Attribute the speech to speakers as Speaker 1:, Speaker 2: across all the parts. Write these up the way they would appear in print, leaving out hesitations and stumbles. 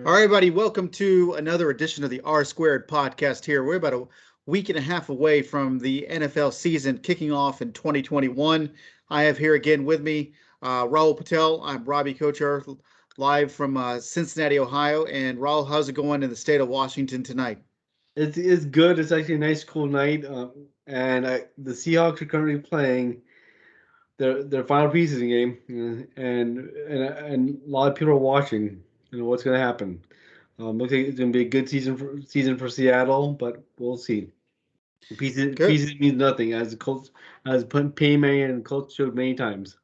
Speaker 1: All right, everybody, welcome to another edition of the R Squared podcast here. We're about a week and a half away from the NFL season kicking off in 2021. I have here again with me Rahul Patel. I'm Robby Kochar, live from Cincinnati, Ohio. And Rahul, how's it going in the state of Washington tonight?
Speaker 2: It's good. It's actually a nice, cool night, the Seahawks are currently playing their final preseason game, and a lot of people are watching. You know what's going to happen. Looks like it's going to be a good season for Seattle, but we'll see.
Speaker 1: Good.
Speaker 2: Preseason means nothing, as the Colts, as Payman and Colts showed many times.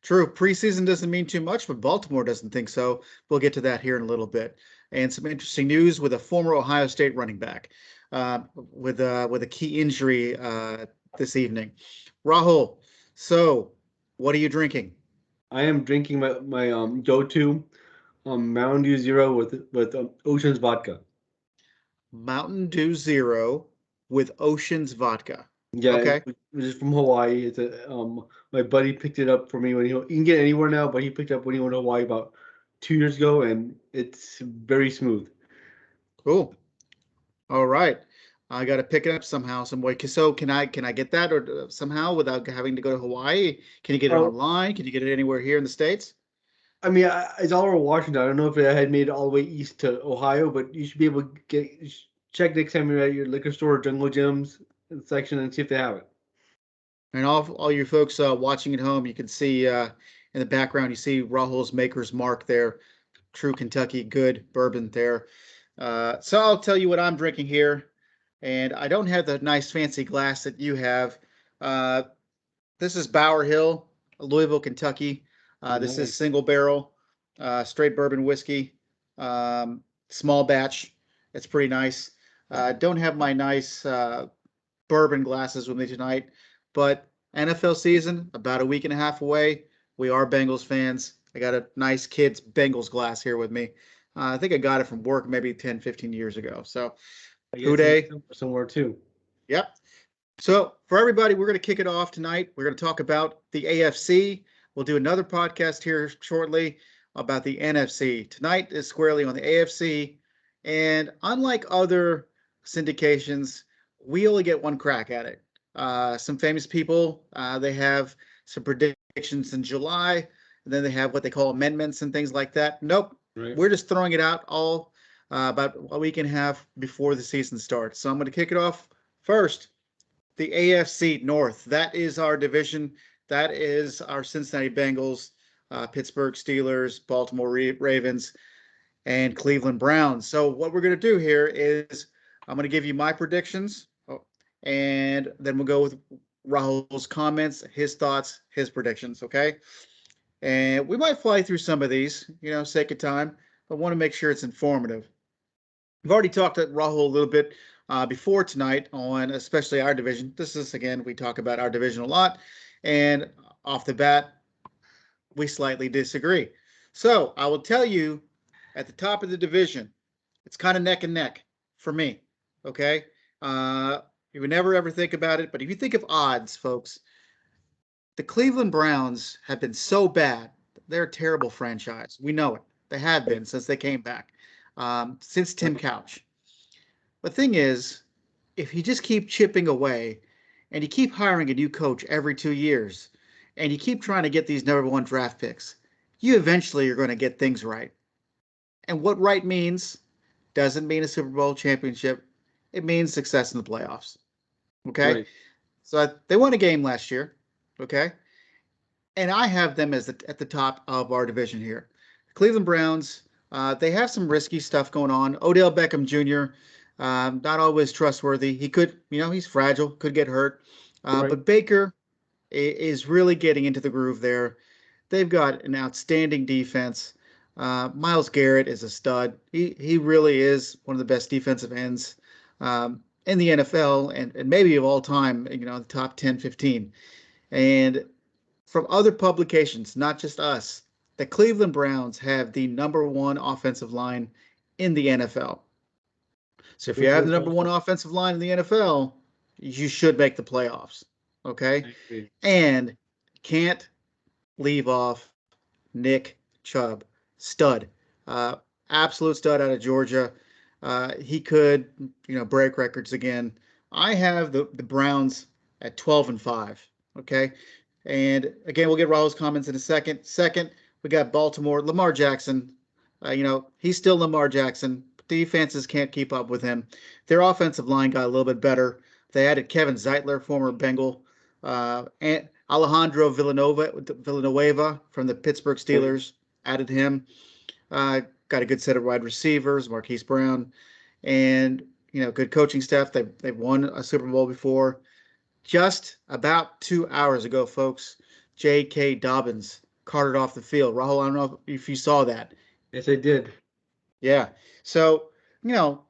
Speaker 1: True. Preseason doesn't mean too much, but Baltimore doesn't think so. We'll get to that here in a little bit. And some interesting news with a former Ohio State running back with a key injury this evening. Rahul, so what are you drinking?
Speaker 2: I am drinking my go-to Mountain Dew Zero with Ocean's vodka.
Speaker 1: Mountain Dew Zero with Ocean's vodka.
Speaker 2: Yeah,
Speaker 1: Okay.
Speaker 2: it was from Hawaii. It's a my buddy picked it up for me when you can get it anywhere now, but he picked it up when he went to Hawaii about 2 years ago, and it's very smooth.
Speaker 1: Cool. All right. I got to pick it up somehow, some way. So can I get that or somehow without having to go to Hawaii? Can you get it
Speaker 2: Oh,
Speaker 1: online? Can you get it anywhere here in the States?
Speaker 2: I mean, it's all over Washington. I don't know if it had made it all the way east to Ohio, but you should be able to check next time you're at your liquor store, Jungle Gyms section, and see if they have it.
Speaker 1: And all you folks watching at home, you can see in the background, you see Rahul's Maker's Mark there, true Kentucky good bourbon there. So I'll tell you what I'm drinking here, and I don't have the nice fancy glass that you have. Uh, this is Bower Hill, Louisville, Kentucky. This is
Speaker 2: Nice.
Speaker 1: single barrel, straight bourbon whiskey, small batch. It's pretty nice. Don't have my nice bourbon glasses with me tonight. But NFL season, about a week and a half away. We are Bengals fans. I got a nice kid's Bengals glass here with me. I think I got it from work maybe 10, 15 years ago. So,
Speaker 2: I
Speaker 1: Who
Speaker 2: guess
Speaker 1: Day.
Speaker 2: somewhere too.
Speaker 1: Yep. So, for everybody, we're going to kick it off tonight. We're going to talk about the AFC. We'll do another podcast here shortly about the NFC. Tonight is squarely on the AFC. And unlike other syndications, we only get one crack at it. Some famous people, they have some predictions in July, and then they have what they call amendments and things like that. Nope,
Speaker 2: Right.
Speaker 1: we're just throwing it out all about a week and a half before the season starts. So I'm going to kick it off first. The AFC North, that is our division. That is our Cincinnati Bengals, Pittsburgh Steelers, Baltimore Ravens, and Cleveland Browns. So what we're going to do here is I'm going to give you my predictions, and then we'll go with Rahul's comments, his thoughts, his predictions, okay? And we might fly through some of these, sake of time, but want to make sure it's informative. We've already talked to Rahul a little bit before tonight on especially our division. This is, again, we talk about our division a lot, and off the bat, we slightly disagree. So I will tell you at the top of the division, it's kind of neck and neck for me. Okay. You would never ever think about it, but if you think of odds, folks, the Cleveland Browns have been so bad. They're a terrible franchise. We know it. They have been since they came back, since Tim Couch. The thing is, if you just keep chipping away and you keep hiring a new coach every 2 years and you keep trying to get these number one draft picks, you eventually are going to get things right. And what right means doesn't mean a Super Bowl championship. It means success in the playoffs. Okay.
Speaker 2: Right.
Speaker 1: So they won a game last year. Okay. And I have them as at the top of our division here. Cleveland Browns, they have some risky stuff going on. Odell Beckham Jr., not always trustworthy. He could, he's fragile, could get hurt.
Speaker 2: Right.
Speaker 1: But Baker is really getting into the groove there. They've got an outstanding defense. Myles Garrett is a stud. He really is one of the best defensive ends in the NFL and maybe of all time, the top 10, 15. And from other publications, not just us, the Cleveland Browns have the number one offensive line in the NFL. So if you have the number one offensive line in the NFL, you should make the playoffs. Okay. And can't leave off Nick Chubb, stud. absolute stud out of Georgia. He could, break records again. I have the Browns at 12-5. Okay. And again, we'll get Rahul's comments in a second. Second, we got Baltimore, Lamar Jackson. He's still Lamar Jackson. Defenses can't keep up with him. Their offensive line got a little bit better. They added Kevin Zeitler, former Bengal, and Alejandro Villanueva from the Pittsburgh Steelers, added him. Got a good set of wide receivers, Marquise Brown, and good coaching staff. They've won a Super Bowl before. Just about 2 hours ago, folks, J.K. Dobbins carted off the field. Rahul, I don't know if you saw that.
Speaker 2: Yes, I did.
Speaker 1: Yeah. So,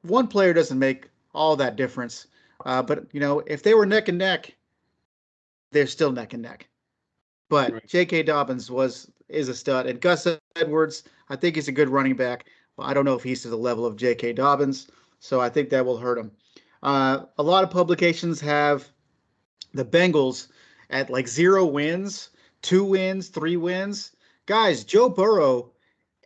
Speaker 1: one player doesn't make all that difference. But, if they were neck and neck, they're still neck and neck. But
Speaker 2: Right.
Speaker 1: J.K. Dobbins is a stud. And Gus Edwards, I think he's a good running back. But I don't know if he's to the level of J.K. Dobbins. So I think that will hurt him. A lot of publications have the Bengals at like 0 wins, 2 wins, 3 wins. Guys, Joe Burrow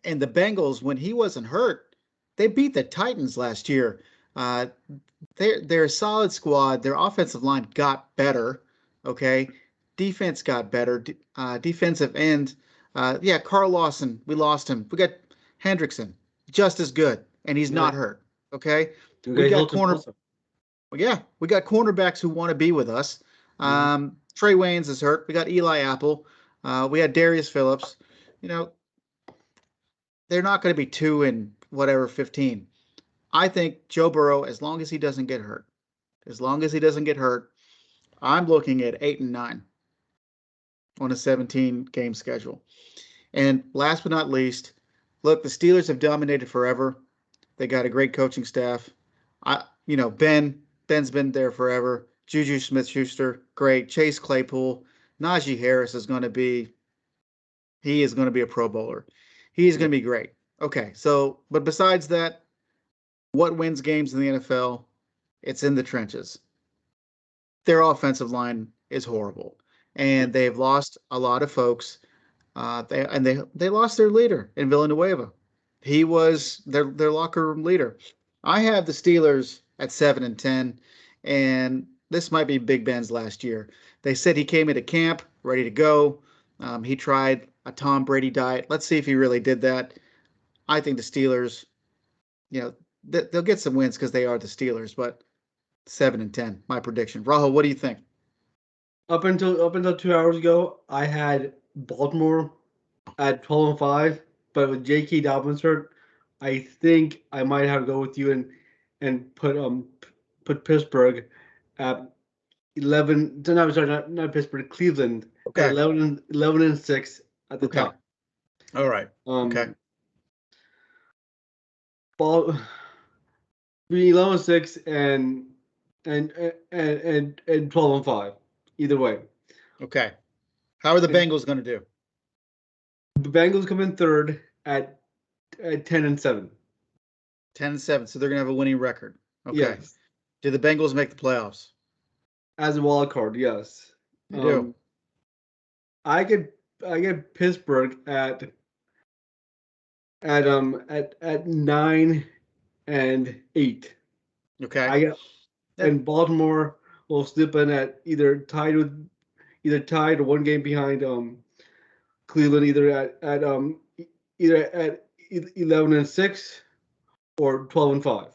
Speaker 1: and the Bengals, when he wasn't hurt, they beat the Titans last year. They're a solid squad. Their offensive line got better. Okay. Defense got better. Defensive end. Carl Lawson, we lost him. We got Hendrickson, just as good, and he's not hurt. Okay. We got cornerbacks who want to be with us. Trey Waynes is hurt. We got Eli Apple. We had Darius Phillips. They're not going to be 2-15. I think Joe Burrow, as long as he doesn't get hurt, I'm looking at 8-9 on a 17-game schedule. And last but not least, look, the Steelers have dominated forever. They got a great coaching staff. Ben's been there forever. Juju Smith-Schuster, great. Chase Claypool, Najee Harris is going to be a Pro Bowler. He's going to be great. Okay, but besides that, what wins games in the NFL? It's in the trenches. Their offensive line is horrible, and they've lost a lot of folks. They lost their leader in Villanueva. He was their locker room leader. I have the Steelers at 7-10, and this might be Big Ben's last year. They said he came into camp ready to go. He tried a Tom Brady diet. Let's see if he really did that. I think the Steelers, they'll get some wins because they are the Steelers, but 7-10, my prediction. Rahul, what do you think?
Speaker 2: Up until 2 hours ago, I had Baltimore at 12-5, but with J.K. Dobbins hurt, I think I might have to go with you and put Pittsburgh at 11. No, sorry, not Pittsburgh, Cleveland
Speaker 1: Okay.
Speaker 2: at 11-6 at the top.
Speaker 1: All right. Okay.
Speaker 2: Ball between 11-6 and 12-5. Either way.
Speaker 1: Okay. How are the Bengals going to do?
Speaker 2: The Bengals come in third at 10-7.
Speaker 1: 10-7. So they're going to have a winning record. Okay.
Speaker 2: Yes.
Speaker 1: Do the Bengals make the playoffs?
Speaker 2: As a wild card, yes.
Speaker 1: They do.
Speaker 2: I get Pittsburgh at 9-8.
Speaker 1: Okay.
Speaker 2: And Baltimore will slip in at either tied or one game behind Cleveland, either at 11-6 or 12-5.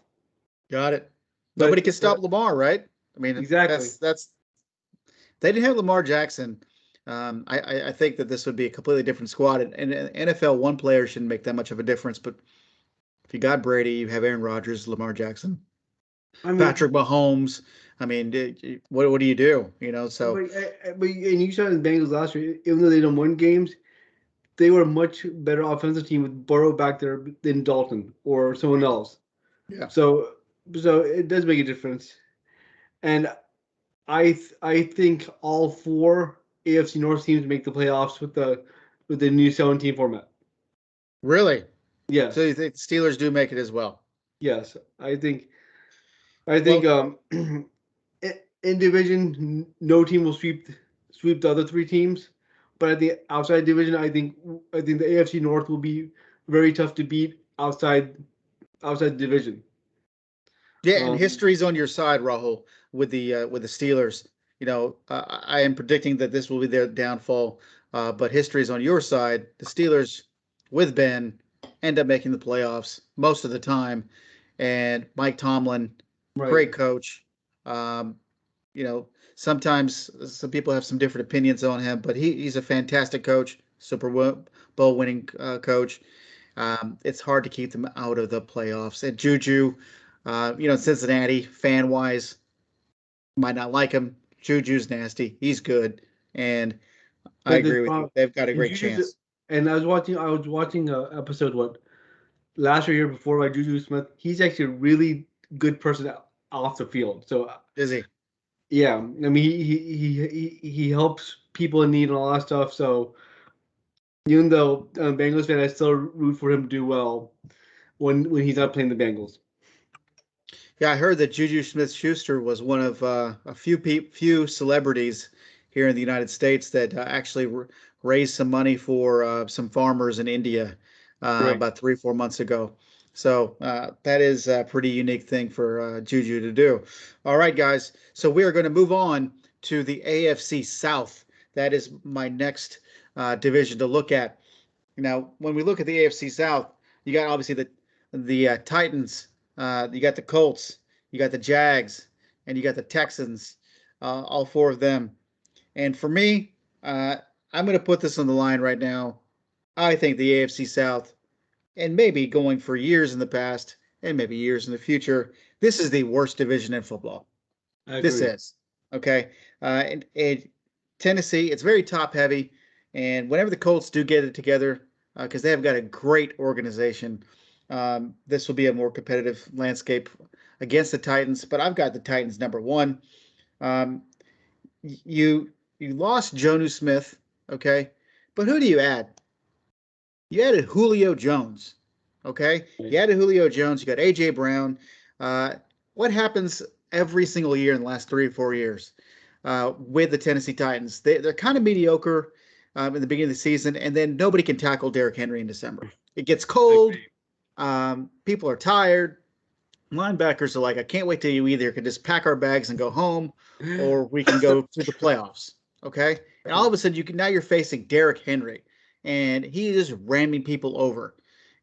Speaker 1: Got it. Nobody can stop Lamar, right? I mean,
Speaker 2: exactly.
Speaker 1: That's they didn't have Lamar Jackson. I think that this would be a completely different squad. And NFL, one player shouldn't make that much of a difference. But if you got Brady, you have Aaron Rodgers, Lamar Jackson, Patrick Mahomes. I mean, what do you do? So.
Speaker 2: But and you saw the Bengals last year, even though they didn't win games, they were a much better offensive team with Burrow back there than Dalton or someone else.
Speaker 1: Yeah.
Speaker 2: So it does make a difference. And I think all 4 AFC North teams make the playoffs with the new 7-team format.
Speaker 1: Really?
Speaker 2: Yes.
Speaker 1: So you think the Steelers do make it as well?
Speaker 2: Yes, I think in division no team will sweep the other 3 teams, but at the outside division I think the AFC North will be very tough to beat outside the division.
Speaker 1: Yeah, and history's on your side, Rahul, with the Steelers. I am predicting that this will be their downfall, but history's on your side. The Steelers, with Ben, end up making the playoffs most of the time, and Mike Tomlin,
Speaker 2: Right.
Speaker 1: great coach. Um, Sometimes some people have some different opinions on him, but he's a fantastic coach, Bowl winning coach. It's hard to keep them out of the playoffs. And Juju, Cincinnati, fan wise, might not like him. Juju's nasty. He's good. And I
Speaker 2: But the
Speaker 1: agree with you.
Speaker 2: problem,
Speaker 1: They've got a
Speaker 2: and
Speaker 1: great
Speaker 2: Juju's,
Speaker 1: chance.
Speaker 2: and I was watching a episode last year before by Juju Smith. He's actually a really good person off the field. So
Speaker 1: Is he?
Speaker 2: yeah, I mean he helps people in need and all that stuff. So even though I'm a Bengals fan, I still root for him to do well when he's not playing the Bengals.
Speaker 1: Yeah, I heard that Juju Smith-Schuster was one of a few celebrities here in the United States that actually raised some money for some farmers in India
Speaker 2: Right.
Speaker 1: about 3 or 4 months ago. So that is a pretty unique thing for Juju to do. All right, guys. So we are going to move on to the AFC South. That is my next division to look at. Now, when we look at the AFC South, you got obviously the Titans, you got the Colts, you got the Jags, and you got the Texans. All four of them. And for me, I'm going to put this on the line right now. I think the AFC South, and maybe going for years in the past, and maybe years in the future, this is the worst division in football.
Speaker 2: I
Speaker 1: This
Speaker 2: agree.
Speaker 1: is okay. And Tennessee, it's very top heavy, and whenever the Colts do get it together, because they have got a great organization, this will be a more competitive landscape against the Titans. But I've got the Titans number one. Um, you lost Jonu Smith, okay, but who do you add? You added Julio Jones, okay?
Speaker 2: Right.
Speaker 1: You added Julio Jones. You got AJ Brown. Uh, what happens every single year in the last 3 or 4 years with the Tennessee Titans? They're kind of mediocre in the beginning of the season, and then nobody can tackle Derrick Henry in December. It gets
Speaker 2: I
Speaker 1: cold.
Speaker 2: agree.
Speaker 1: People are tired. Linebackers are like, I can't wait till you either can just pack our bags and go home, or we can go to the playoffs. Okay, and all of a sudden now you're facing Derrick Henry, and he is ramming people over,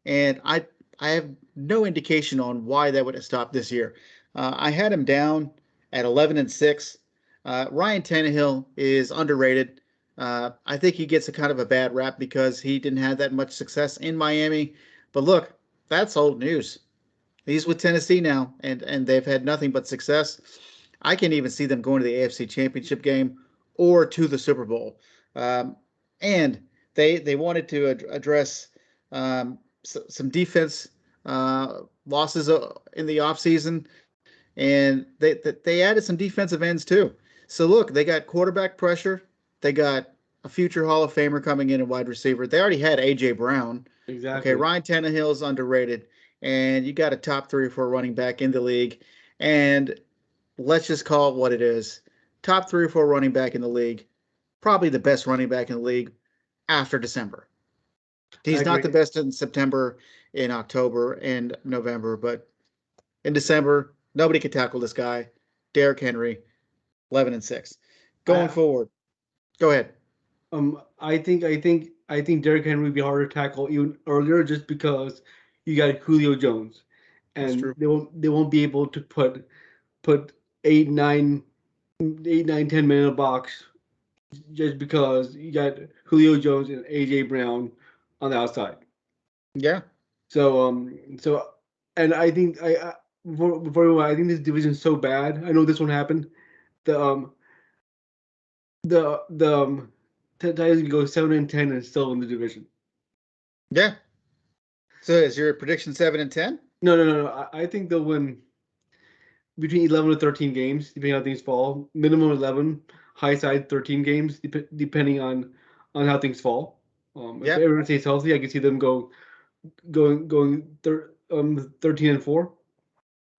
Speaker 1: and I have no indication on why that would have stopped this year. I had him down at 11-6. Ryan Tannehill is underrated. I think he gets a kind of a bad rap because he didn't have that much success in Miami. But look, that's old news. He's with Tennessee now, and they've had nothing but success. I can even see them going to the AFC Championship game or to the Super Bowl. Um, and they wanted to address some defense losses in the offseason, and they added some defensive ends too. So look, they got quarterback pressure. They got a future Hall of Famer coming in wide receiver. They already had AJ Brown. Okay,
Speaker 2: Exactly.
Speaker 1: Ryan Tannehill is underrated, and you got a top 3 or 4 running back in the league. And let's just call it what it is: top 3 or 4 running back in the league, probably the best running back in the league after December.
Speaker 2: I
Speaker 1: He's not the
Speaker 2: agree.
Speaker 1: best in September, in October, and November, but in December, nobody can tackle this guy. Derrick Henry, 11-6. Going
Speaker 2: I
Speaker 1: forward, go ahead.
Speaker 2: I think Derrick Henry would be harder to tackle even earlier just because you got Julio Jones,
Speaker 1: That's
Speaker 2: and
Speaker 1: true.
Speaker 2: they won't be able to put 8, 9, 10 men in a box just because you got Julio Jones and AJ Brown on the outside.
Speaker 1: Yeah.
Speaker 2: So and I think before I think this division is so bad. I know this one happened. The the Titans can go 7-10 and still win the division.
Speaker 1: Yeah. So is your prediction 7-10?
Speaker 2: No. I think they'll win between 11 to 13 games, depending on how things fall. Minimum 11, high side 13 games, depending on how things fall. If
Speaker 1: Yep.
Speaker 2: everyone stays healthy, I can see them going 13-4.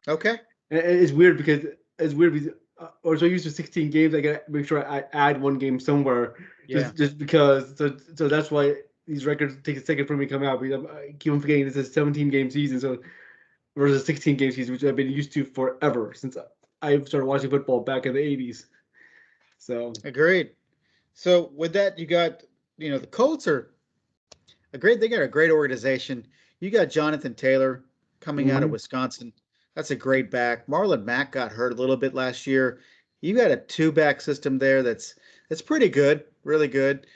Speaker 1: Okay.
Speaker 2: And it's weird because we're so used to 16 games. I gotta make sure I add one game somewhere
Speaker 1: Yeah.
Speaker 2: just because. So that's why these records take a second for me to come out. Because I keep on forgetting this is a 17-game season, so versus 16-game season, which I've been used to forever since I started watching football back in the 80s. So
Speaker 1: Agreed. So with that, you got, the Colts are they got a great organization. You got Jonathan Taylor coming out of Wisconsin. That's a great back. Marlon Mack got hurt a little bit last year. You got a two-back system there that's pretty good, really good.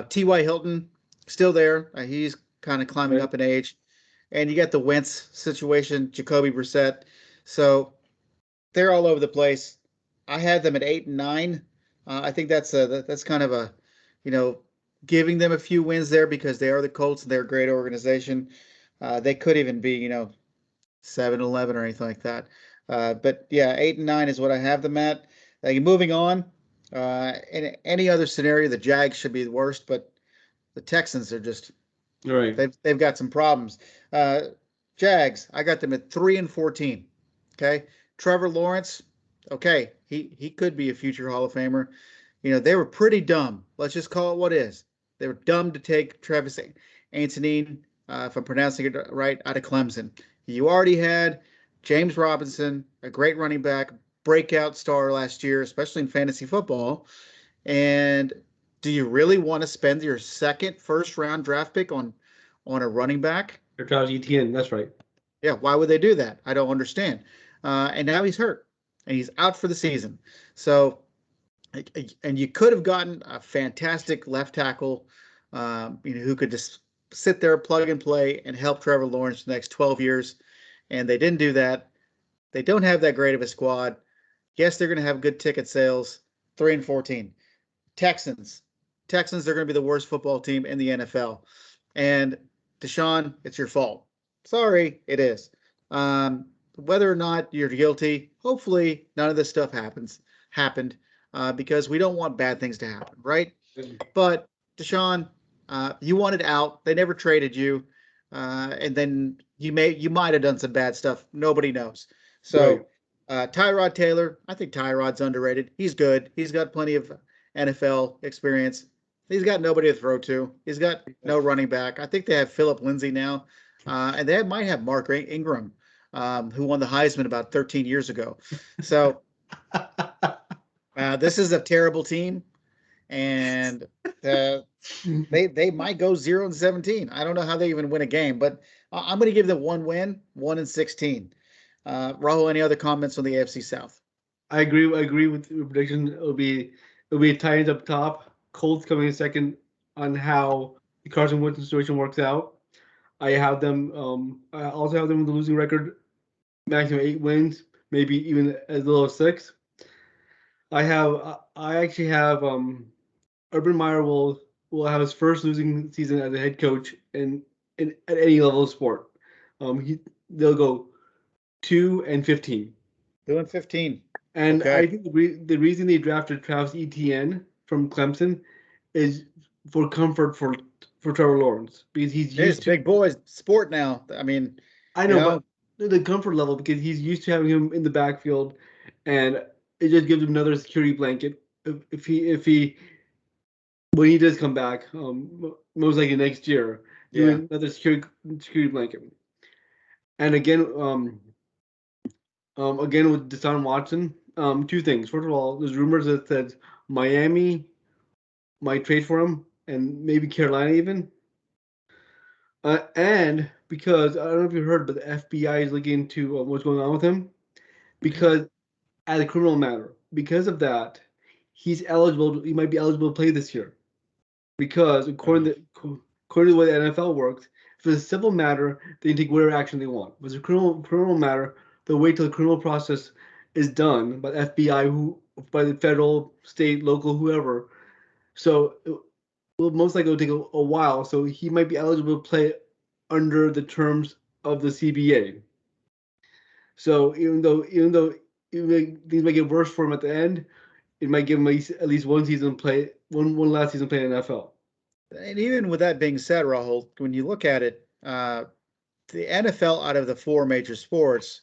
Speaker 1: T.Y. Hilton still there. He's kind of climbing up in age. And you got the Wentz situation, Jacoby Brissett. So they're all over the place. I had them at 8-9. I think that's kind of a, giving them a few wins there because they are the Colts and they're a great organization. They could even be, 7-11 or anything like that. But yeah, 8-9 is what I have them at. Moving on, in any other scenario, the Jags should be the worst, but the Texans are just they've got some problems. Jags, I got them at 3-14. Okay, Trevor Lawrence, okay, he could be a future Hall of Famer. They were pretty dumb. Let's just call it what is. They were dumb to take Travis Etienne, if I'm pronouncing it right, out of Clemson. You already had James Robinson, a great running back, breakout star last year, especially in fantasy football. And do you really want to spend your second first-round draft pick on a running back?
Speaker 2: Or Travis Etienne, that's right.
Speaker 1: Yeah, why would they do that? I don't understand. And now he's hurt, and he's out for the season. So, and you could have gotten a fantastic left tackle, who could just sit there, plug and play, and help Trevor Lawrence the next 12 years. And they didn't do that. They don't have that great of a squad. Yes, they're going to have good ticket sales. 3-14. Texans are going to be the worst football team in the NFL. And Deshaun, it's your fault. Sorry, it is. Whether or not you're guilty, hopefully none of this stuff happened, because we don't want bad things to happen, right? But Deshaun, you wanted out. They never traded you, and then you might have done some bad stuff. Nobody knows. So, Tyrod Taylor, I think Tyrod's underrated. He's good. He's got plenty of NFL experience. He's got nobody to throw to. He's got no running back. I think they have Philip Lindsay now, and they might have Mark Ingram, who won the Heisman about 13 years ago. So this is a terrible team, and they might go 0-17. I don't know how they even win a game, but I'm going to give them one win, 1-16. Rahul, any other comments on the AFC South?
Speaker 2: I agree with your prediction. It'll be Titans up top, Colts coming in second on how the Carson Wentz situation works out. I have them. I also have them with a losing record, maximum 8 wins, maybe even as little as 6. I actually have Urban Meyer will have his first losing season as a head coach in at any level of sport. They'll go 2-15.
Speaker 1: 2-15.
Speaker 2: And
Speaker 1: okay.
Speaker 2: I think the reason they drafted Travis Etienne from Clemson is for comfort for Trevor Lawrence, because he's used to
Speaker 1: big boy sport now. I mean,
Speaker 2: I know, but the comfort level, because he's used to having him in the backfield, and it just gives him another security blanket. If he when he does come back, most likely next year, another security blanket. And again, again with Deshaun Watson, 2 things. First of all, there's rumors that said Miami might trade for him, and maybe Carolina even. And because I don't know if you heard, but the FBI is looking into what's going on with him, because as a criminal matter, because of that, he's eligible. He might be eligible to play this year, because according to the way the NFL works, if it's a civil matter, they can take whatever action they want. If it's a criminal matter, they'll wait till the criminal process is done by the FBI, by the federal, state, local, whoever. So will most likely take a while. So he might be eligible to play under the terms of the CBA. So even though things might get worse for him at the end, it might give him at least one season play, one last season play in the NFL.
Speaker 1: And even with that being said, Rahul, when you look at it, the NFL out of the 4 major sports,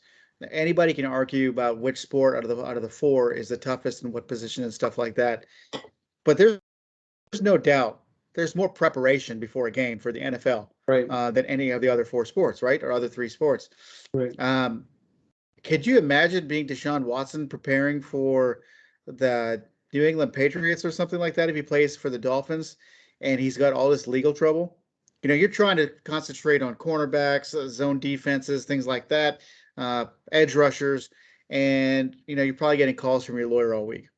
Speaker 1: anybody can argue about which sport out of the 4 is the toughest and what position and stuff like that. But there's no doubt there's more preparation before a game for the NFL
Speaker 2: Right.
Speaker 1: than any of the other 4 sports, right? Or other 3 sports.
Speaker 2: Right.
Speaker 1: Could you imagine being Deshaun Watson preparing for the New England Patriots or something like that if he plays for the Dolphins and he's got all this legal trouble? You know, you're trying to concentrate on cornerbacks, zone defenses, things like that, edge rushers, and you know you're probably getting calls from your lawyer all week,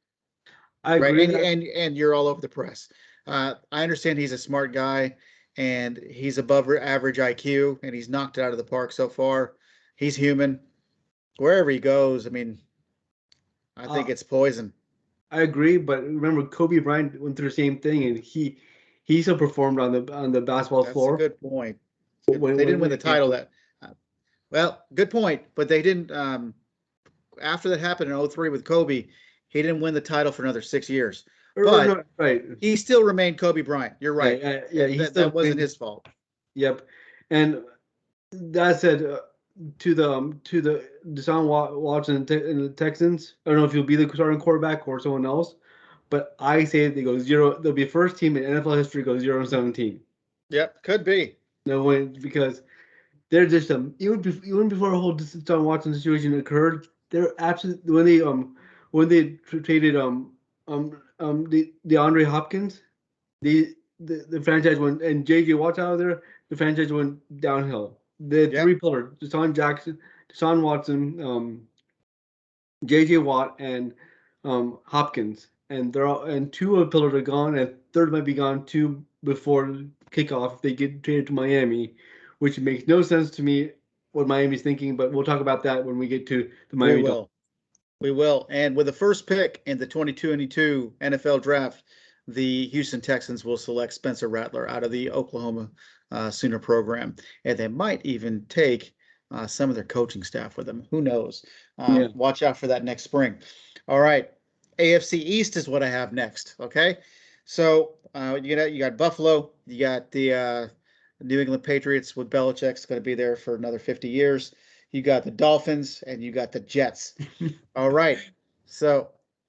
Speaker 2: I
Speaker 1: right?
Speaker 2: agree.
Speaker 1: And you're all over the press. I understand he's a smart guy and he's above average IQ and he's knocked it out of the park so far. He's human. Wherever he goes, I mean, I think it's poison.
Speaker 2: I agree, but remember Kobe Bryant went through the same thing, and he still performed on the basketball
Speaker 1: That's a
Speaker 2: floor.
Speaker 1: good point. They
Speaker 2: When
Speaker 1: didn't win the
Speaker 2: it came
Speaker 1: title
Speaker 2: to-
Speaker 1: that. Well, good point. But they didn't. After that happened in 03 with Kobe, he didn't win the title for another 6 years. But
Speaker 2: no, right.
Speaker 1: he still remained Kobe Bryant. You're right.
Speaker 2: Yeah,
Speaker 1: That wasn't his fault.
Speaker 2: Yep. And that said, to the Deshaun Watson and the Texans, I don't know if he'll be the starting quarterback or someone else, but I say they go 0. They'll be first team in NFL history go 0-17.
Speaker 1: Yep, could be.
Speaker 2: No win because they're just even before the whole Deshaun Watson situation occurred, they're absolutely when they traded the DeAndre Hopkins, the franchise went, and JJ Watt's out of there, the franchise went downhill. The 3 pillars: Deshaun Watson, JJ Watt, and Hopkins, and they're all, and 2 of the pillars are gone, and third might be gone too before kickoff if they get traded to Miami, which makes no sense to me what Miami's thinking, but we'll talk about that when we get to the Miami.
Speaker 1: We will. And with the first pick in the 2022 NFL draft, the Houston Texans will select Spencer Rattler out of the Oklahoma Sooner program. And they might even take some of their coaching staff with them. Who knows? Watch out for that next spring. All right. AFC East is what I have next. Okay. So you got Buffalo. You got the New England Patriots with Belichick's going to be there for another 50 years. You got the Dolphins and you got the Jets. All right. So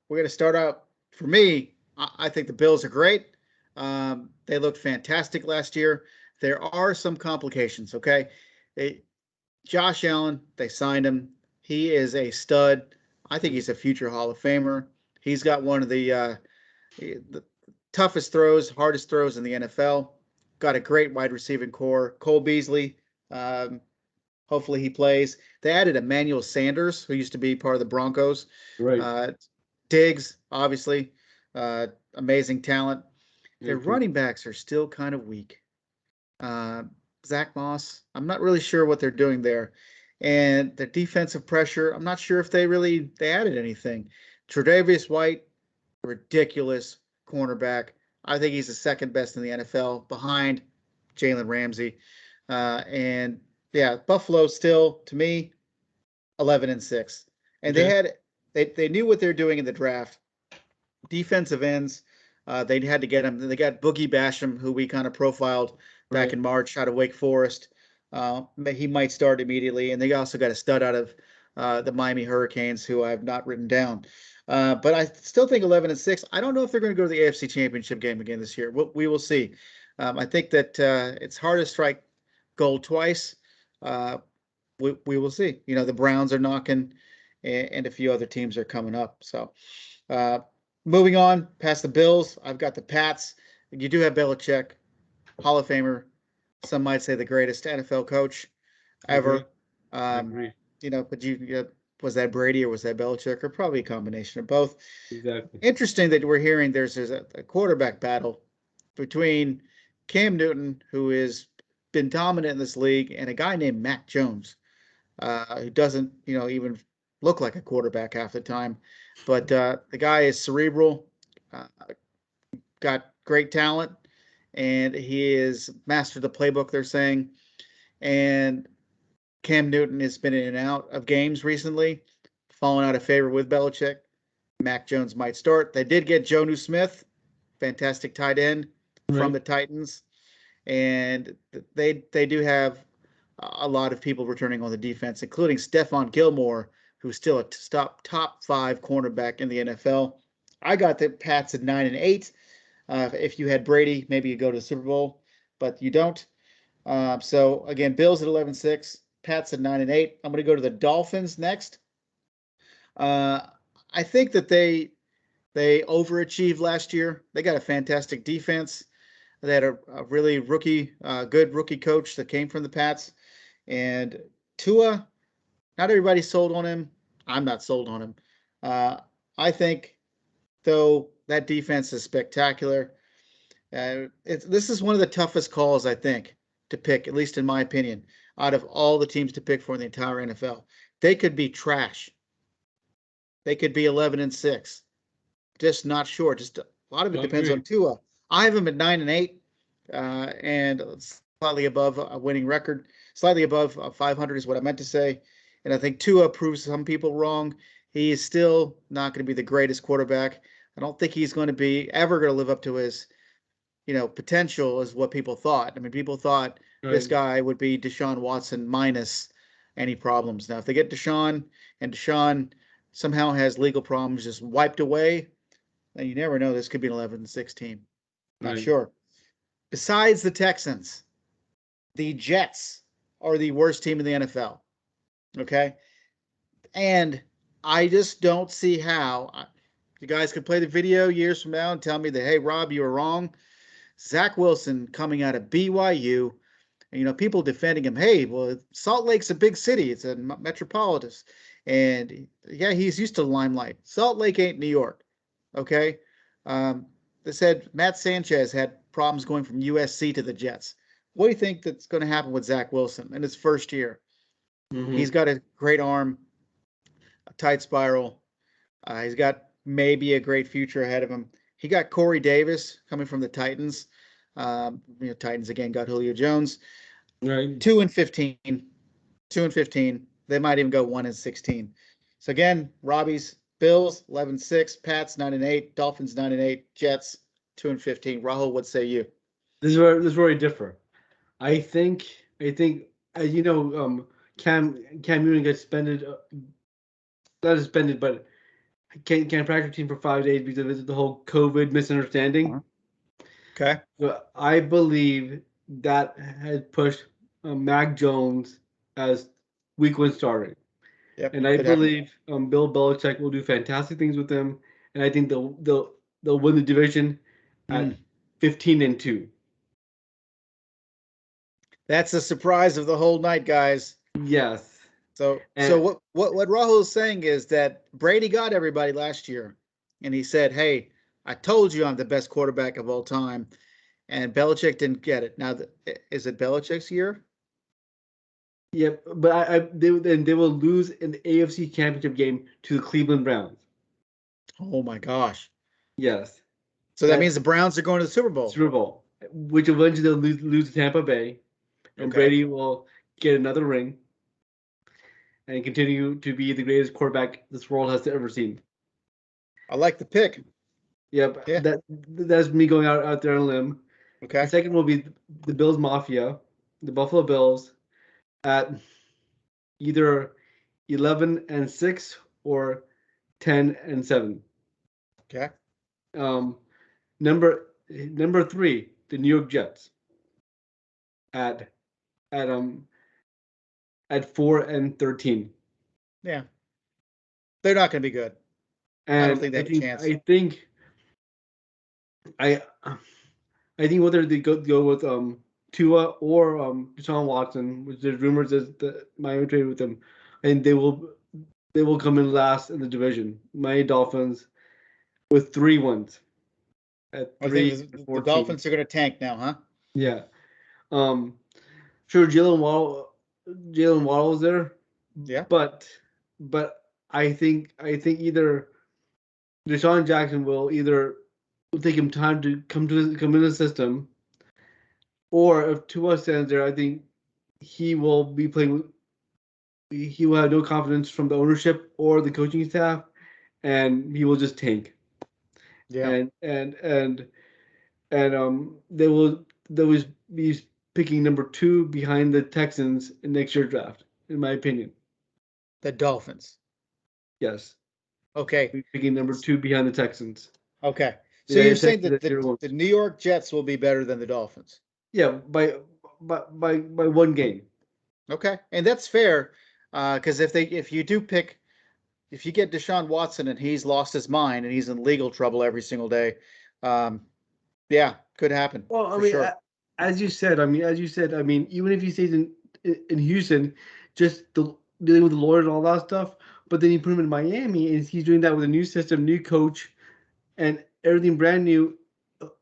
Speaker 1: we're going to start out. For me, I think the Bills are great. They looked fantastic last year. There are some complications, okay? Josh Allen, they signed him. He is a stud. I think he's a future Hall of Famer. He's got one of the toughest throws, hardest throws in the NFL. Got a great wide receiving core. Cole Beasley, hopefully he plays. They added Emmanuel Sanders, who used to be part of the Broncos.
Speaker 2: Right.
Speaker 1: Diggs, obviously, amazing talent. Their running backs are still kind of weak. Zach Moss, I'm not really sure what they're doing there. And the defensive pressure, I'm not sure if they added anything. Tre'Davious White, ridiculous cornerback. I think he's the second best in the NFL behind Jalen Ramsey. And yeah, Buffalo still, to me, 11-6. And they knew what they're doing in the draft. Defensive ends, they had to get them. They got Boogie Basham, who we kind of profiled back in March out of Wake Forest. He might start immediately. And they also got a stud out of the Miami Hurricanes, who I have not written down. But I still think 11-6. I don't know if they're going to go to the AFC Championship game again this year. We will see. I think that it's hard to strike gold twice. We will see. You know, the Browns are knocking, and a few other teams are coming up. So moving on past the Bills, I've got the Pats. You do have Belichick, Hall of Famer. Some might say the greatest NFL coach ever.
Speaker 2: I agree.
Speaker 1: You know, but was that Brady or was that Belichick, or probably a combination of both?
Speaker 2: Exactly.
Speaker 1: Interesting that we're hearing there's a quarterback battle between Cam Newton, who has been dominant in this league, and a guy named Mac Jones, who doesn't, even look like a quarterback half the time. But the guy is cerebral, got great talent, and he has mastered the playbook, they're saying. And Cam Newton has been in and out of games recently, fallen out of favor with Belichick. Mac Jones might start. They did get Jonnu Smith, fantastic tight end from the Titans. And they do have a lot of people returning on the defense, including Stephon Gilmore, who's still a top 5 cornerback in the NFL. I got the Pats at 9-8. If you had Brady, maybe you go to the Super Bowl, but you don't. So again, Bills at 11-6, Pats at 9-8. I'm going to go to the Dolphins next. I think that they overachieved last year. They got a fantastic defense. They had a really good rookie coach that came from the Pats. And Tua, not everybody sold on him. I'm not sold on him. I think, though, that defense is spectacular. This is one of the toughest calls, I think, to pick, at least in my opinion, out of all the teams to pick for in the entire NFL. They could be trash. They could be 11-6. Just not sure. Just a lot of it depends on Tua. I have him at 9-8, and slightly above a winning record. Slightly above 500 is what I meant to say. And I think Tua proves some people wrong. He is still not going to be the greatest quarterback. I don't think he's going to be ever going to live up to his, potential is what people thought. I mean, people thought this guy would be Deshaun Watson minus any problems. Now, if they get Deshaun and Deshaun somehow has legal problems just wiped away, then you never know. This could be an 11-6 team. Not sure. Besides the Texans, the Jets are the worst team in the NFL. Okay? And I just don't see how. You guys could play the video years from now and tell me that, hey, Rob, you were wrong. Zach Wilson coming out of BYU, and, people defending him. Hey, well, Salt Lake's a big city. It's a metropolitan. And, yeah, he's used to the limelight. Salt Lake ain't New York. Okay? They said Matt Sanchez had problems going from USC to the Jets. What do you think that's going to happen with Zach Wilson in his first year? Mm-hmm. He's got a great arm, a tight spiral. He's got maybe a great future ahead of him. He got Corey Davis coming from the Titans. Titans again got Julio Jones. Right. 2-15. 2-15. They might even go 1-16. So again, Robbie's Bills 11-6, Pats 9-8, Dolphins 9-8, Jets 2-15. Rahul, what say you?
Speaker 2: This is where we differ. I think Cam Newton gets suspended, not suspended, but can't practice team for 5 days because of the whole COVID misunderstanding.
Speaker 1: Okay.
Speaker 2: So I believe that had pushed Mac Jones as week 1 starter. Yep, and I believe Bill Belichick will do fantastic things with him, and I think they'll win the division at 15-2.
Speaker 1: That's the surprise of the whole night, guys.
Speaker 2: Yes.
Speaker 1: So what Rahul is saying is that Brady got everybody last year, and he said, "Hey, I told you I'm the best quarterback of all time," and Belichick didn't get it. Now, is it Belichick's year?
Speaker 2: Yeah, but they will lose in the AFC Championship game to the Cleveland Browns.
Speaker 1: Oh my gosh!
Speaker 2: Yes.
Speaker 1: So that means the Browns are going to the Super Bowl.
Speaker 2: Super Bowl, which eventually they'll lose to Tampa Bay, and Brady will get another ring and continue to be the greatest quarterback this world has ever seen.
Speaker 1: I like the pick.
Speaker 2: Yep. Yeah. That's me going out there on a limb.
Speaker 1: Okay.
Speaker 2: The second will be the Bills Mafia, the Buffalo Bills, at either 11-6 or 10-7.
Speaker 1: Okay.
Speaker 2: Number 3, the New York Jets, at 4-13.
Speaker 1: Yeah, they're not going to be good.
Speaker 2: And
Speaker 1: I don't think they have a chance.
Speaker 2: I think whether they go with Tua or Deshaun Watson, which there's rumors that Miami traded with them, and they will come in last in the division. Miami Dolphins with 3 wins. At 3
Speaker 1: the Dolphins are going to tank now, huh?
Speaker 2: Yeah. Sure, Jalen Waddle is there.
Speaker 1: Yeah.
Speaker 2: But I think either Deshaun Jackson will take him time to come in the system, or if Tua stands there, I think he will be playing. He will have no confidence from the ownership or the coaching staff, and he will just tank. Yeah. And they will be picking number 2 behind the Texans in next year's draft, in my opinion.
Speaker 1: The Dolphins.
Speaker 2: Yes.
Speaker 1: Okay.
Speaker 2: Picking number 2 behind the Texans.
Speaker 1: Okay. So
Speaker 2: Yeah,
Speaker 1: you're
Speaker 2: it's
Speaker 1: saying
Speaker 2: actually
Speaker 1: that
Speaker 2: the New
Speaker 1: the New York Jets will be better than the Dolphins?
Speaker 2: Yeah, by one game.
Speaker 1: Okay, and that's fair, because if you do pick, if you get Deshaun Watson and he's lost his mind and he's in legal trouble every single day, um, yeah, could happen
Speaker 2: Well, I
Speaker 1: for
Speaker 2: mean,
Speaker 1: sure.
Speaker 2: I mean, even if he stays in Houston, just dealing with the lawyer and all that stuff, but then you put him in Miami, and he's doing that with a new system, new coach, and everything brand new.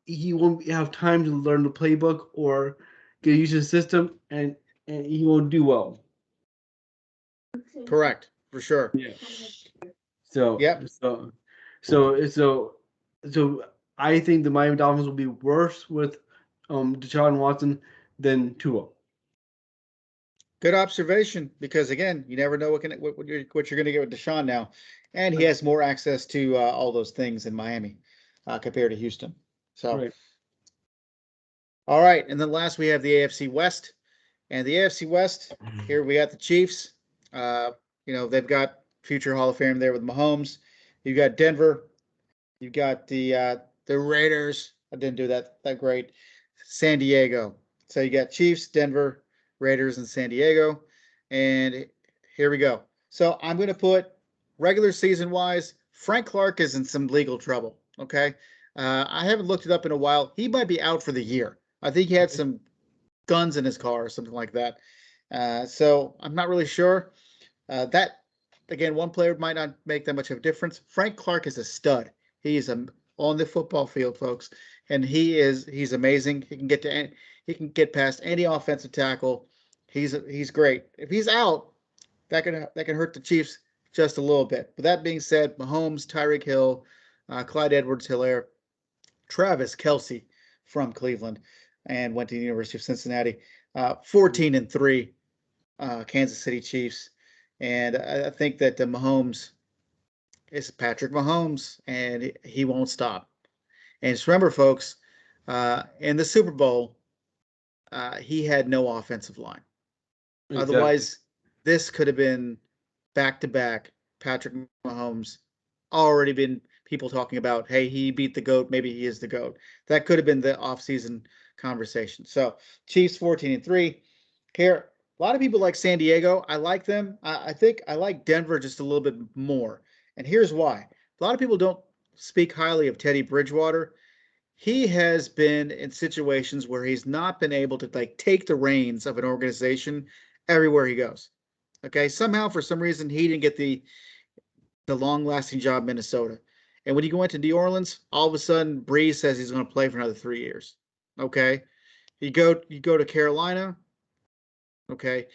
Speaker 2: He won't have time to learn the playbook or get used to the system, and he won't do well.
Speaker 1: Correct, for sure.
Speaker 2: Yeah. So
Speaker 1: Yep.
Speaker 2: so so so so I think the Miami Dolphins will be worse with Deshaun Watson than Tua.
Speaker 1: Good observation, because again, you never know what you're going to get with Deshaun now, and he has more access to all those things in Miami compared to Houston. So,
Speaker 2: Right.
Speaker 1: all right, and then last we have the AFC West, and the AFC West. Here we got the Chiefs. Uh, they've got future Hall of Fame there with Mahomes. You've got Denver. You've got the Raiders. I didn't do that great. San Diego. So you got Chiefs, Denver, Raiders, and San Diego. And here we go. So I'm going to put regular season wise, Frank Clark is in some legal trouble. Okay. I haven't looked it up in a while. He might be out for the year. I think he had some guns in his car or something like that. So I'm not really sure. That again, one player might not make that much of a difference. Frank Clark is a stud. He is on the football field, folks, and he's amazing. He can get past any offensive tackle. He's great. If he's out, that can hurt the Chiefs just a little bit. But that being said, Mahomes, Tyreek Hill, Clyde Edwards-Helaire, Travis Kelce from Cleveland, and went to the University of Cincinnati. 14-3, Kansas City Chiefs, and I think that the Mahomes is Patrick Mahomes, and he won't stop. And just remember, folks, in the Super Bowl, he had no offensive line.
Speaker 2: Exactly.
Speaker 1: Otherwise, this could have been back to back Patrick Mahomes. Already been people talking about, hey, he beat the GOAT. Maybe he is the GOAT. That could have been the offseason conversation. So, Chiefs 14-3. Here, a lot of people like San Diego. I like them. I think I like Denver just a little bit more. And here's why. A lot of people don't speak highly of Teddy Bridgewater. He has been in situations where he's not been able to take the reins of an organization everywhere he goes. Okay, somehow for some reason he didn't get the long-lasting job in Minnesota. And when you go into New Orleans, all of a sudden Breeze says he's going to play for another 3 years. Okay, you go to Carolina. Okay,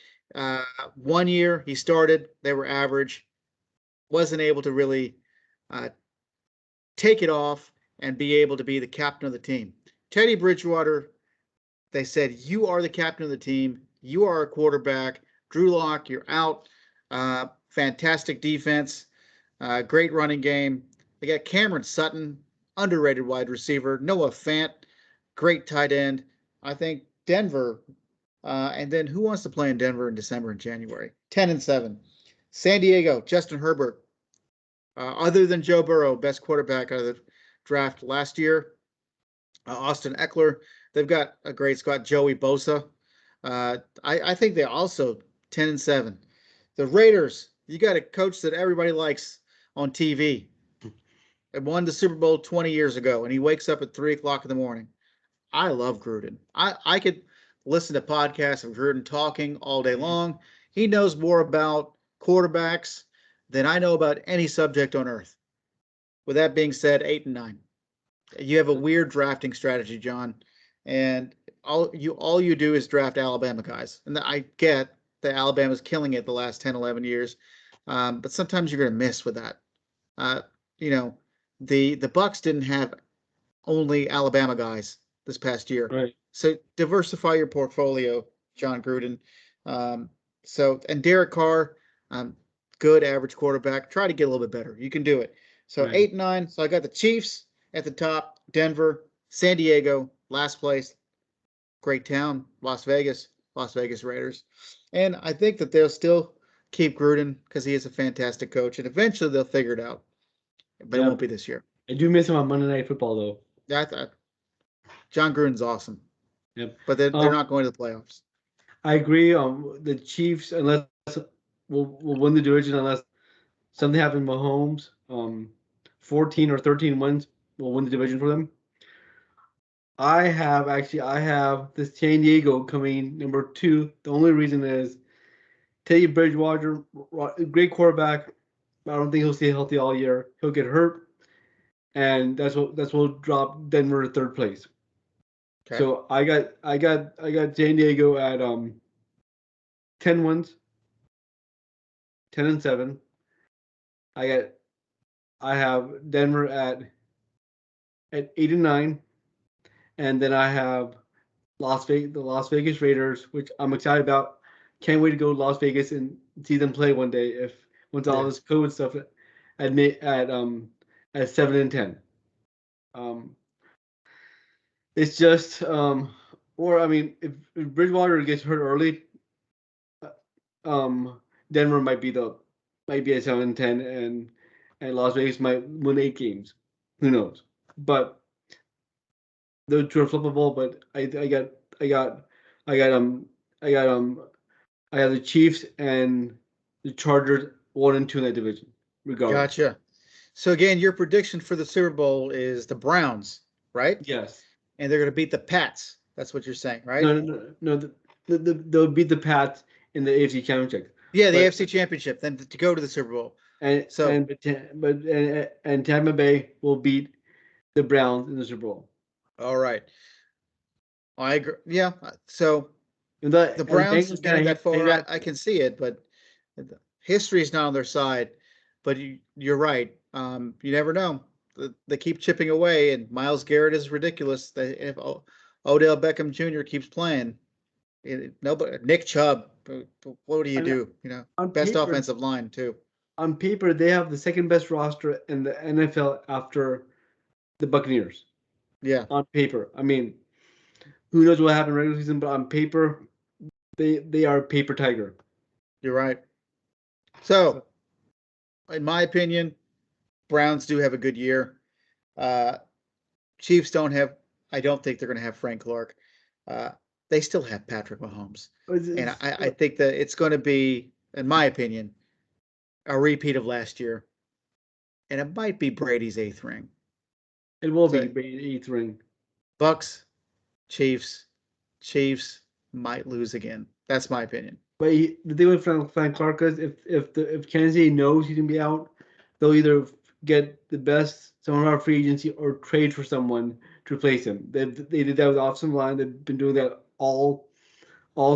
Speaker 1: 1 year he started, they were average, wasn't able to really take it off and be able to be the captain of the team. Teddy Bridgewater, they said, you are the captain of the team. You are a quarterback. Drew Lock, you're out. Fantastic defense. Great running game. They got Cameron Sutton, underrated wide receiver. Noah Fant, great tight end. I think Denver, and then who wants to play in Denver in December and January? 10-7. San Diego, Justin Herbert. Other than Joe Burrow, best quarterback out of the draft last year. Austin Eckler. They've got a great squad. Joey Bosa. I think they're also 10-7. The Raiders, you got a coach that everybody likes on TV. It won the Super Bowl 20 years ago, and he wakes up at 3 o'clock in the morning. I love Gruden. I could listen to podcasts of Gruden talking all day long. He knows more about quarterbacks than I know about any subject on earth. With that being said, 8-9. You have a weird drafting strategy, John, and all you do is draft Alabama guys. And I get that Alabama's killing it the last 10, 11 years, but sometimes you're going to miss with that. Uh, you know, the Bucks didn't have only Alabama guys this past year,
Speaker 2: Right.
Speaker 1: so diversify your portfolio, John Gruden. And Derek Carr, good average quarterback. Try to get a little bit better. You can do it. So
Speaker 2: Right.
Speaker 1: 8-9. So I got the Chiefs at the top, Denver, San Diego, last place, great town, Las Vegas Raiders. And I think that they'll still keep Gruden because he is a fantastic coach, and eventually they'll figure it out. But it
Speaker 2: Yeah.
Speaker 1: won't be this year.
Speaker 2: I do miss him on Monday Night Football though.
Speaker 1: That John Gruden's awesome,
Speaker 2: Yep.
Speaker 1: but they're not going to the playoffs.
Speaker 2: I agree. The Chiefs, unless will win the division unless something happens with Mahomes. 14 or 13 wins will win the division for them. I have this San Diego coming number 2. The only reason is Teddy Bridgewater, great quarterback. I don't think he'll stay healthy all year. He'll get hurt, and that's what will drop Denver to 3rd place.
Speaker 1: Okay.
Speaker 2: So I got San Diego at 10 wins, 10-7. I have Denver at 8-9, and then I have the Las Vegas Raiders, which I'm excited about. Can't wait to go to Las Vegas and see them play one day. Once all this COVID stuff at 7-10. It's just or I mean, if Bridgewater gets hurt early, Denver might be at 7-10, and Las Vegas might win 8 games. Who knows? But those two are flippable. But I got the Chiefs and the Chargers 1 and 2 in that division. Regardless.
Speaker 1: Gotcha. So again, your prediction for the Super Bowl is the Browns, right?
Speaker 2: Yes.
Speaker 1: And they're going to beat the Pats. That's what you're saying, right?
Speaker 2: No. They'll beat the Pats in the AFC Championship.
Speaker 1: Yeah, the AFC Championship, then to go to the Super Bowl.
Speaker 2: And Tampa Bay will beat the Browns in the Super Bowl.
Speaker 1: All right. I agree. Yeah. So
Speaker 2: the
Speaker 1: Browns getting that far, I can see it, but history is not on their side. But you're right. You never know. They keep chipping away, and Myles Garrett is ridiculous. If Odell Beckham Jr. keeps playing, nobody. Nick Chubb. What do you do? Best offensive line too.
Speaker 2: On paper, they have the 2nd best roster in the NFL after the Buccaneers.
Speaker 1: Yeah.
Speaker 2: On paper, I mean, who knows what happened in regular season, but on paper, they are a paper tiger.
Speaker 1: You're right. So, in my opinion, Browns do have a good year. Chiefs don't have. I don't think they're going to have Frank Clark. They still have Patrick Mahomes, and I think that it's going to be, in my opinion, a repeat of last year, and it might be Brady's 8th ring.
Speaker 2: It will be Brady's 8th ring.
Speaker 1: Bucks, Chiefs might lose again. That's my opinion.
Speaker 2: But the thing with Frank Clark is if Kansas City knows he's gonna be out, they'll either get the best someone on our free agency or trade for someone to replace him. They did that with offensive line. They've been doing that all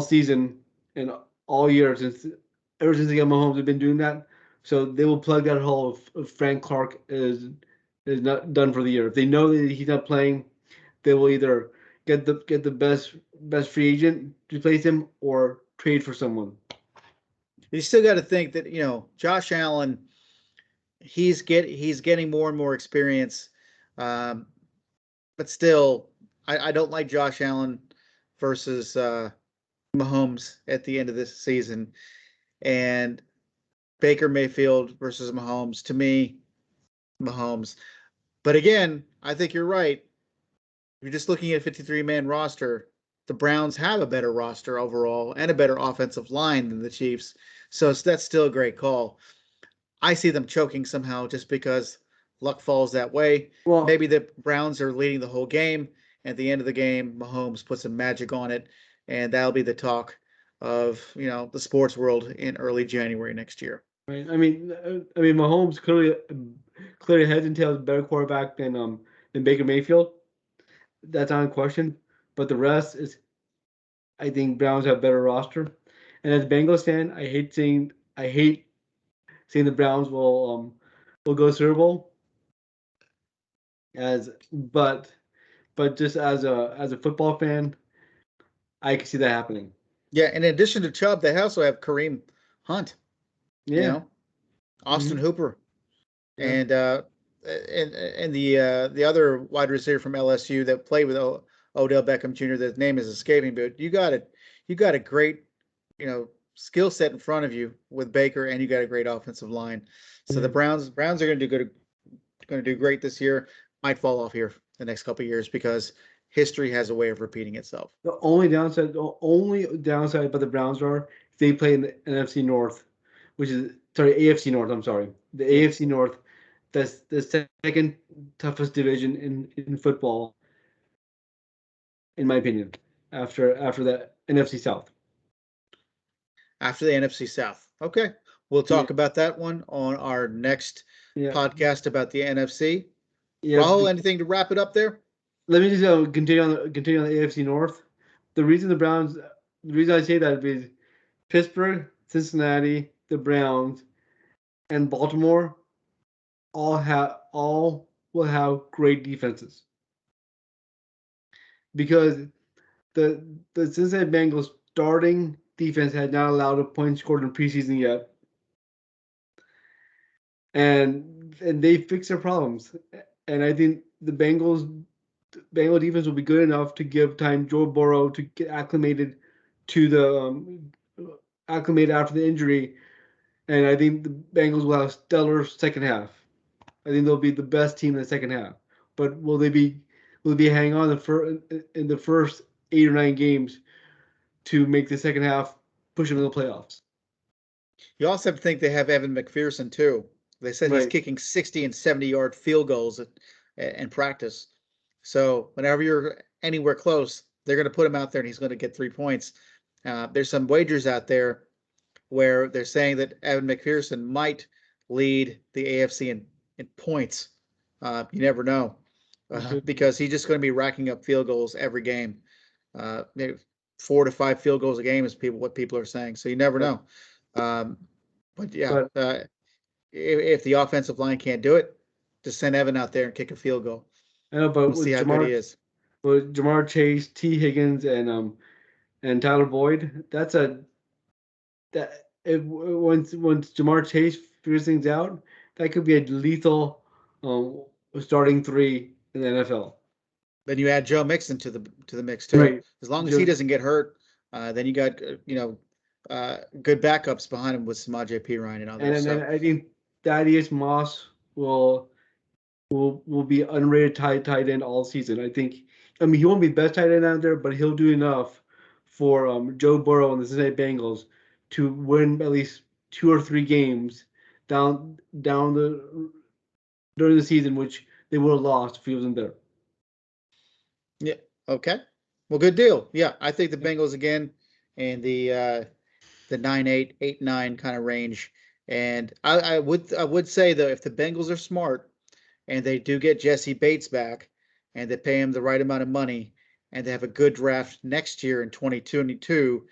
Speaker 2: season and all year ever since they got Mahomes. They've been doing that. So they will plug that hole if Frank Clark is not done for the year. If they know that he's not playing, they will either get the best free agent to replace him or trade for someone.
Speaker 1: You still got to think that Josh Allen, he's getting more and more experience, but still, I don't like Josh Allen versus Mahomes at the end of this season, and Baker Mayfield versus Mahomes. To me, Mahomes. But again, I think you're right. You're just looking at a 53-man roster. The Browns have a better roster overall and a better offensive line than the Chiefs. So that's still a great call. I see them choking somehow just because luck falls that way. Well, maybe the Browns are leading the whole game. At the end of the game, Mahomes puts some magic on it, and that'll be the talk of the sports world in early January next year.
Speaker 2: Right. I mean, Mahomes clearly heads and tails better quarterback than Baker Mayfield. That's not a question. But the rest is, I think Browns have a better roster. And as a Bengals fan, I hate seeing the Browns will go Super Bowl. But just as a football fan, I can see that happening.
Speaker 1: Yeah, in addition to Chubb, they also have Kareem Hunt.
Speaker 2: Yeah.
Speaker 1: Austin Hooper. Yeah. And the other wide receiver from LSU that played with Odell Beckham Jr. That name is escaping, but you got a great skill set in front of you with Baker, and you got a great offensive line. So the Browns are going to do great this year. Might fall off here the next couple of years because history has a way of repeating itself.
Speaker 2: The only downside about the Browns are if they play in the NFC North, which is AFC North. I'm sorry, the AFC North. That's the second toughest division in football, in my opinion, after the NFC South.
Speaker 1: After the NFC South. Okay. We'll talk about that one on our next podcast about the NFC. Yeah, Rahul, anything to wrap it up there?
Speaker 2: Let me just continue on the AFC North. The reason I say that is Pittsburgh, Cincinnati, the Browns, and Baltimore all will have great defenses. Because the Cincinnati Bengals starting defense had not allowed a point scored in preseason yet. And they fixed their problems. And I think the Bengal defense will be good enough to give time Joe Burrow to get acclimated to the acclimated after the injury. And I think the Bengals will have a stellar second half. I think they'll be the best team in the second half. But will they hang on in the first 8 or 9 games to make the second half push them to the playoffs?
Speaker 1: You also have to think they have Evan McPherson too. They said he's kicking 60 and 70-yard field goals in practice. So whenever you're anywhere close, they're going to put him out there and he's going to get 3 points. There's some wagers out there where they're saying that Evan McPherson might lead the AFC in points. You never know because he's just going to be racking up field goals every game. Maybe 4 to 5 field goals a game is what people are saying. So you never know. If the offensive line can't do it, just send Evan out there and kick a field goal.
Speaker 2: I know, but
Speaker 1: we'll see how good he is.
Speaker 2: With Jamar Chase, T. Higgins, and Tyler Boyd, once Jamar Chase figures things out, that could be a lethal starting 3 in the NFL.
Speaker 1: Then you add Joe Mixon to the mix too. Right. As long as he doesn't get hurt, then you got good backups behind him with Samaje Perine and others.
Speaker 2: And I think Thaddeus Moss will be unrated tight end all season. He won't be best tight end out there, but he'll do enough for Joe Burrow and the Cincinnati Bengals to win at least 2 or 3 games during the season, which they would have lost if he wasn't there.
Speaker 1: Yeah. Okay. Well, good deal. Yeah, I think the Bengals again and the 9-8, 8-9 kind of range. And I would say though, if the Bengals are smart and they do get Jesse Bates back and they pay him the right amount of money and they have a good draft next year in 2022,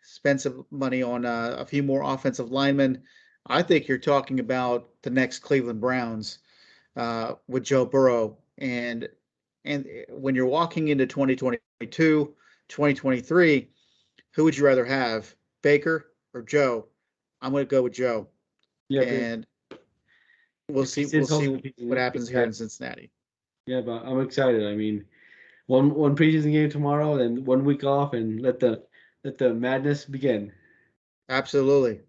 Speaker 1: spend some money on a few more offensive linemen, I think you're talking about the next Cleveland Browns with Joe Burrow. And when you're walking into 2022, 2023, who would you rather have, Baker or Joe? I'm going to go with Joe. Yeah, and we'll see what happens here in Cincinnati.
Speaker 2: Yeah, but I'm excited. I mean, one preseason game tomorrow, and 1 week off, and let the madness begin.
Speaker 1: Absolutely.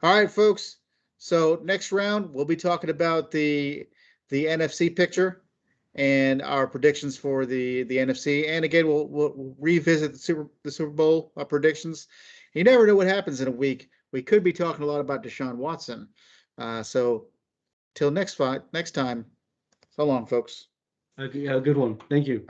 Speaker 1: All right, folks. So next round, we'll be talking about the NFC picture and our predictions for the NFC. And again, we'll revisit the Super Bowl predictions. You never know what happens in a week. We could be talking a lot about Deshaun Watson. So till next time, so long, folks.
Speaker 2: A good one. Thank you.